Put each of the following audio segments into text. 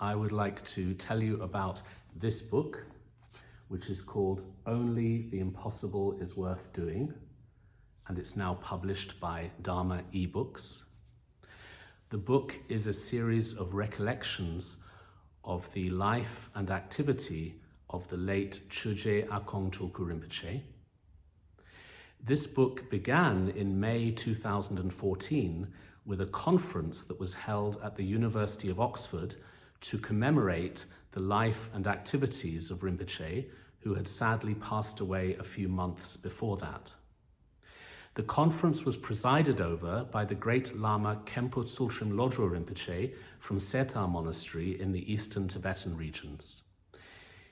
I would like to tell you about this book, which is called Only the Impossible is Worth Doing, and it's now published by Dharma eBooks. The book is a series of recollections of the life and activity of the late Choje Akong Tulku Rinpoche. This book began in May 2014 with a conference that was held at the University of Oxford to commemorate the life and activities of Rinpoche, who had sadly passed away a few months before that. The conference was presided over by the great Lama Khenpo Tsultrim Lodro Rinpoche from Seta Monastery in the eastern Tibetan regions.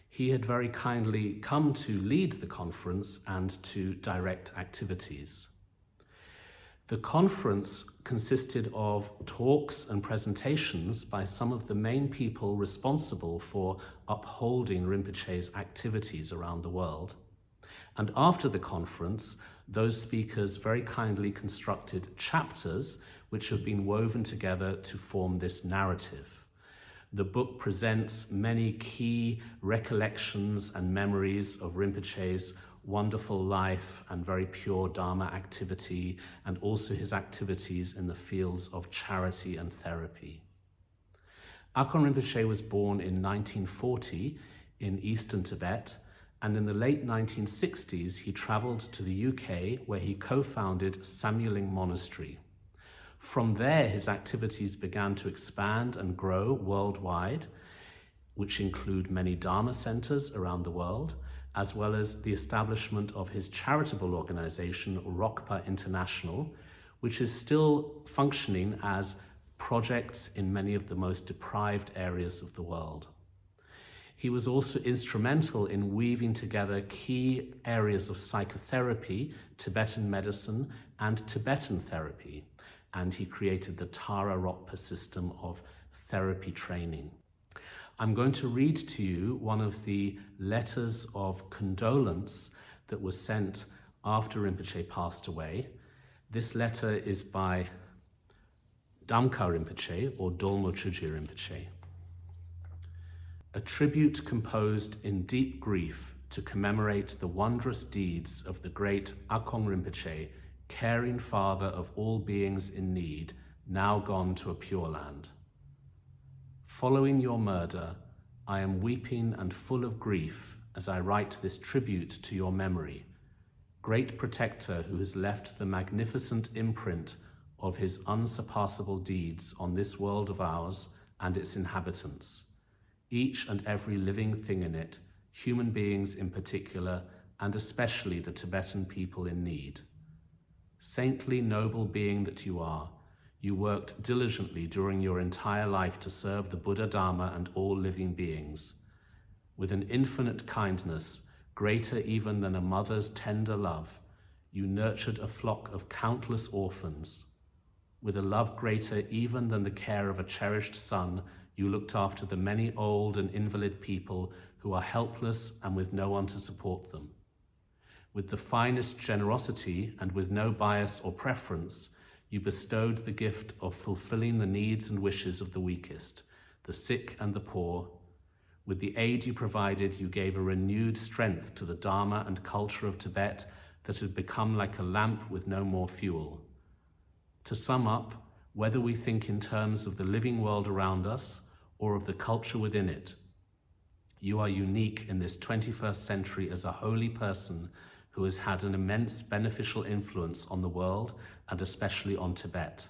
He had very kindly come to lead the conference and to direct activities. The conference consisted of talks and presentations by some of the main people responsible for upholding Rinpoche's activities around the world. And after the conference, those speakers very kindly constructed chapters which have been woven together to form this narrative. The book presents many key recollections and memories of Rinpoche's wonderful life and very pure Dharma activity, and also his activities in the fields of charity and therapy. Akong Rinpoche was born in 1940 in eastern Tibet, and in the late 1960s he travelled to the UK, where he co-founded Samye Ling Monastery. From there, his activities began to expand and grow worldwide, which include many Dharma centres around the world, as well as the establishment of his charitable organisation, Rokpa International, which is still functioning as projects in many of the most deprived areas of the world. He was also instrumental in weaving together key areas of psychotherapy, Tibetan medicine, and Tibetan therapy, and he created the Tara Rokpa system of therapy training. I'm going to read to you one of the letters of condolence that was sent after Rinpoche passed away. This letter is by Damka Rinpoche, or Dolmo Choje Rinpoche. A tribute composed in deep grief to commemorate the wondrous deeds of the great Akong Rinpoche, caring father of all beings in need, now gone to a pure land. Following your murder, I am weeping and full of grief as I write this tribute to your memory, great protector who has left the magnificent imprint of his unsurpassable deeds on this world of ours and its inhabitants, each and every living thing in it, human beings in particular, and especially the Tibetan people in need. Saintly, noble being that you are, you worked diligently during your entire life to serve the Buddha Dharma and all living beings. With an infinite kindness, greater even than a mother's tender love, you nurtured a flock of countless orphans. With a love greater even than the care of a cherished son, you looked after the many old and invalid people who are helpless and with no one to support them. With the finest generosity and with no bias or preference, you bestowed the gift of fulfilling the needs and wishes of the weakest, the sick and the poor. With the aid you provided, you gave a renewed strength to the Dharma and culture of Tibet that had become like a lamp with no more fuel. To sum up, whether we think in terms of the living world around us or of the culture within it, you are unique in this 21st century as a holy person who has had an immense beneficial influence on the world and especially on Tibet.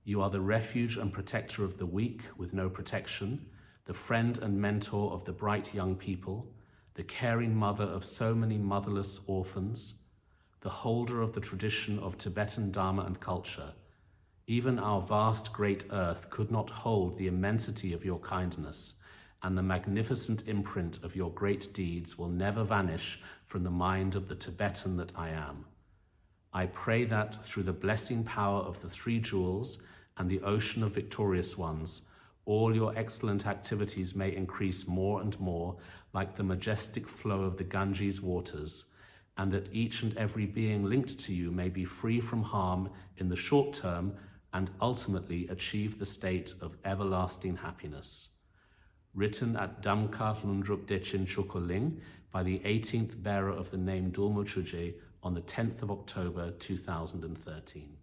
You are the refuge and protector of the weak with no protection, the friend and mentor of the bright young people, the caring mother of so many motherless orphans, the holder of the tradition of Tibetan Dharma and culture. Even our vast great earth could not hold the immensity of your kindness, and the magnificent imprint of your great deeds will never vanish from the mind of the Tibetan that I am. I pray that through the blessing power of the three jewels and the ocean of victorious ones, all your excellent activities may increase more and more like the majestic flow of the Ganges waters, and that each and every being linked to you may be free from harm in the short term and ultimately achieve the state of everlasting happiness. written at Damka Lundrup Dechin Chokoling by the 18th bearer of the name Dormo Chöje on the 10th of October 2013.